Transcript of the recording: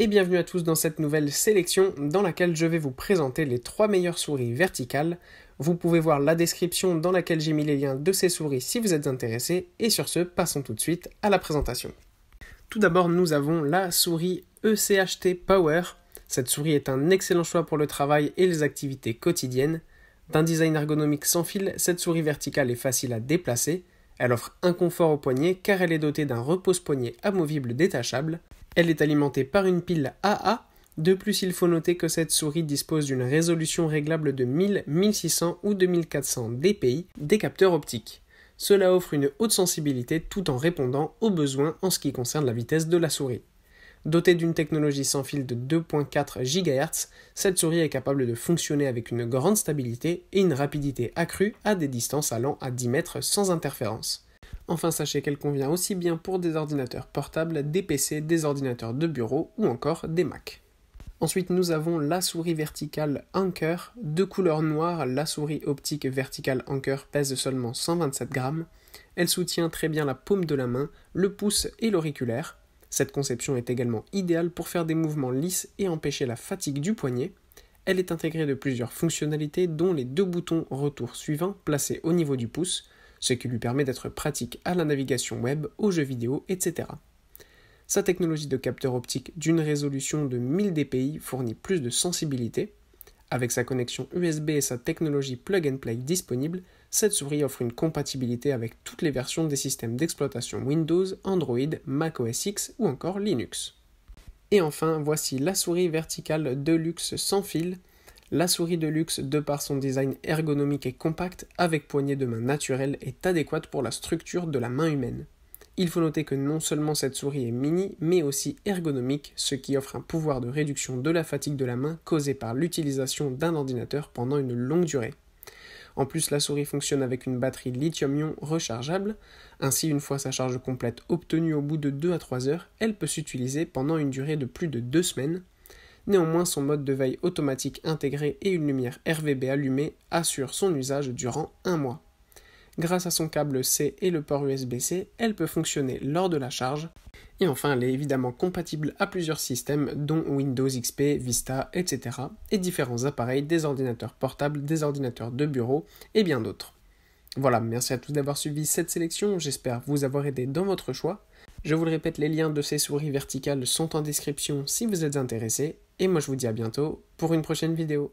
Et bienvenue à tous dans cette nouvelle sélection dans laquelle je vais vous présenter les 3 meilleures souris verticales. Vous pouvez voir la description dans laquelle j'ai mis les liens de ces souris si vous êtes intéressés. Et sur ce, passons tout de suite à la présentation. Tout d'abord, nous avons la souris ECHT Power. Cette souris est un excellent choix pour le travail et les activités quotidiennes. D'un design ergonomique sans fil, cette souris verticale est facile à déplacer. Elle offre un confort au poignet car elle est dotée d'un repose-poignet amovible détachable. Elle est alimentée par une pile AA. De plus, il faut noter que cette souris dispose d'une résolution réglable de 1000, 1600 ou 2400 dpi des capteurs optiques. Cela offre une haute sensibilité tout en répondant aux besoins en ce qui concerne la vitesse de la souris. Dotée d'une technologie sans fil de 2.4 GHz, cette souris est capable de fonctionner avec une grande stabilité et une rapidité accrue à des distances allant à 10 mètres sans interférence. Enfin, sachez qu'elle convient aussi bien pour des ordinateurs portables, des PC, des ordinateurs de bureau ou encore des Mac. Ensuite, nous avons la souris verticale Anker, de couleur noire. La souris optique verticale Anker pèse seulement 127 grammes. Elle soutient très bien la paume de la main, le pouce et l'auriculaire. Cette conception est également idéale pour faire des mouvements lisses et empêcher la fatigue du poignet. Elle est intégrée de plusieurs fonctionnalités dont les 2 boutons retour suivants placés au niveau du pouce, ce qui lui permet d'être pratique à la navigation web, aux jeux vidéo, etc. Sa technologie de capteur optique d'une résolution de 1000 dpi fournit plus de sensibilité. Avec sa connexion USB et sa technologie plug and play disponible, cette souris offre une compatibilité avec toutes les versions des systèmes d'exploitation Windows, Android, Mac OS X ou encore Linux. Et enfin, voici la souris verticale Deluxe sans fil. La souris Deluxe, de par son design ergonomique et compact, avec poignée de main naturelle, est adéquate pour la structure de la main humaine. Il faut noter que non seulement cette souris est mini, mais aussi ergonomique, ce qui offre un pouvoir de réduction de la fatigue de la main causée par l'utilisation d'un ordinateur pendant une longue durée. En plus, la souris fonctionne avec une batterie lithium-ion rechargeable. Ainsi, une fois sa charge complète obtenue au bout de 2 à 3 heures, elle peut s'utiliser pendant une durée de plus de 2 semaines. Néanmoins, son mode de veille automatique intégré et une lumière RVB allumée assurent son usage durant 1 mois. Grâce à son câble C et le port USB-C, elle peut fonctionner lors de la charge. Et enfin, elle est évidemment compatible à plusieurs systèmes, dont Windows XP, Vista, etc. et différents appareils, des ordinateurs portables, des ordinateurs de bureau et bien d'autres. Voilà, merci à tous d'avoir suivi cette sélection, j'espère vous avoir aidé dans votre choix. Je vous le répète, les liens de ces souris verticales sont en description si vous êtes intéressés, et moi je vous dis à bientôt pour une prochaine vidéo.